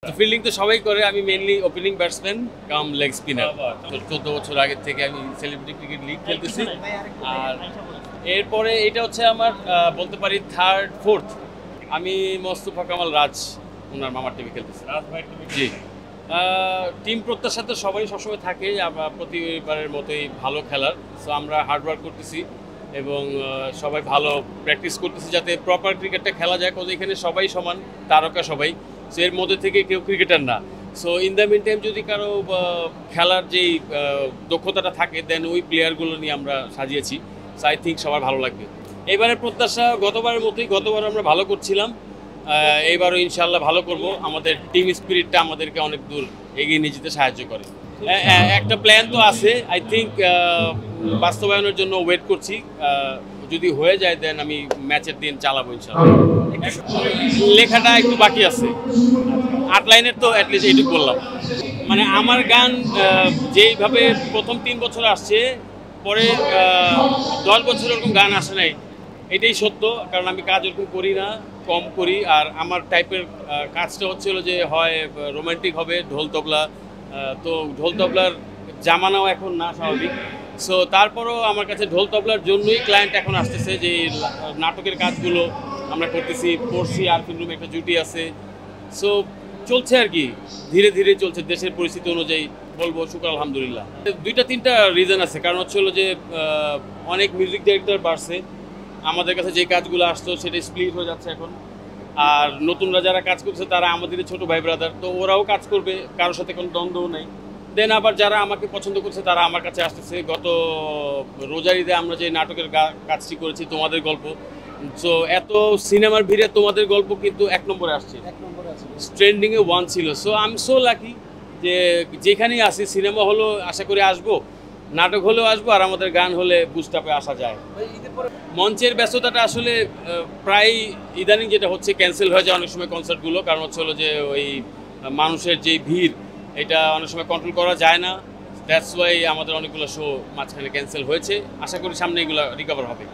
Fielding তো সবাই করে, আমি মেইনলি ওপেনিং ব্যাটসম্যান কাম লেগ স্পিনার। 14 বছর আগে থেকে আমি সেলিব্রিটি ক্রিকেট লিগ খেলতেছি। আর এরপরে এটা হচ্ছে আমার বলতে পারি থার্ড ফোর্থ। আমি মোস্তফা কামাল রাজ ওনার মামার টিমে খেলতেছি। জি, টিম প্রত্যাশা তো সবাই সবসময় থাকে, প্রতিবারের মতোই ভালো খেলার। সো আমরা হার্ডওয়ার্ক করতেছি এবং সবাই ভালো প্র্যাকটিস করতেছি যাতে প্রপার ক্রিকেটটা খেলা যায়। কারণ এখানে সবাই সমান, তারকা সবাই, সো এর মধ্যে থেকে কেউ ক্রিকেটার না। So in the meantime যদি কারো খেলার যেই দক্ষতাটা থাকে দেন ওই প্লেয়ারগুলো নিয়ে আমরা সাজিয়েছি। সো আই থিঙ্ক সবার ভালো লাগবে। এবারের প্রত্যাশা গতবারের মতোই, গতবার আমরা ভালো করছিলাম, এইবারও ইনশাল্লাহ ভালো করব। আমাদের টিম স্পিরিটটা আমাদেরকে অনেক দূর এগিয়ে নিয়ে যেতে সাহায্য করে। একটা প্ল্যান তো আছে, আই থিঙ্ক বাস্তবায়নের জন্য ওয়েট করছি। যদি হয়ে যায় দেন আমি ম্যাচের দিন চালাবো ইনশাল্লাহ। লেখাটা একটু বাকি আছে, 8 লাইনের তো অ্যাটলিস্ট এইটুকু বললাম। মানে আমার গান যেইভাবে প্রথম 3 বছর আসছে, পরে 10 বছর এরকম গান আসে নাই, এটাই সত্য। কারণ আমি কাজ ওরকম করি না, কম করি। আর আমার টাইপের কাজটা হচ্ছিল যে হয় রোমান্টিক হবে, ঢোল তবলা। তো ঢোল তবলার জামানাও এখন না স্বাভাবিক। সো তারপরও আমার কাছে ঢোল তবলার জন্যই ক্লায়েন্ট এখন আসতেছে, যে নাটকের কাজগুলো আমরা করতেছি, পড়ছি। আর ফিল্ম একটা জুটি আছে। সো চলছে আর কি, ধীরে ধীরে চলছে দেশের পরিস্থিতি অনুযায়ী। বলবো শুকর আলহামদুলিল্লাহ। 2-3টা রিজন আছে। কারণ হচ্ছে হলো যে অনেক মিউজিক ডিরেক্টর বাড়ছে, আমাদের কাছে যে কাজগুলো আসতো সেটা স্প্লিট হয়ে যাচ্ছে এখন। আর নতুনরা যারা কাজ করছে তারা আমাদের ছোট ভাই ব্রাদার, তো ওরাও কাজ করবে, কারোর সাথে কোনো দ্বন্দ্বও নেই। দেন আবার যারা আমাকে পছন্দ করছে তারা আমার কাছে আসতেছে। গত রোজার ঈদে আমরা যে নাটকের কাজটি করেছি তোমাদের গল্প, সো এত সিনেমার ভিড়ে তোমাদের গল্প কিন্তু 1 নম্বরে আসছে, ট্রেন্ডিংয়ে 1 ছিল। So I am so lucky যে যেখানেই আসি, সিনেমা হলো আশা করি আসবো, নাটক হলেও আসবো, আর আমাদের গান হলে বুস্টাপে আসা যায়। মঞ্চের ব্যস্ততাটা আসলে প্রায় ইদানিং যেটা হচ্ছে ক্যান্সেল হয়ে যায় অনেক সময় কনসার্টগুলো। কারণ হচ্ছে হলো যে ওই মানুষের যে ভিড়, এটা অনেক সময় কন্ট্রোল করা যায় না। দ্যাটস ওয়াই আমাদের অনেকগুলো শো মাঝখানে ক্যান্সেল হয়েছে। আশা করি সামনে এগুলো রিকভার হবে।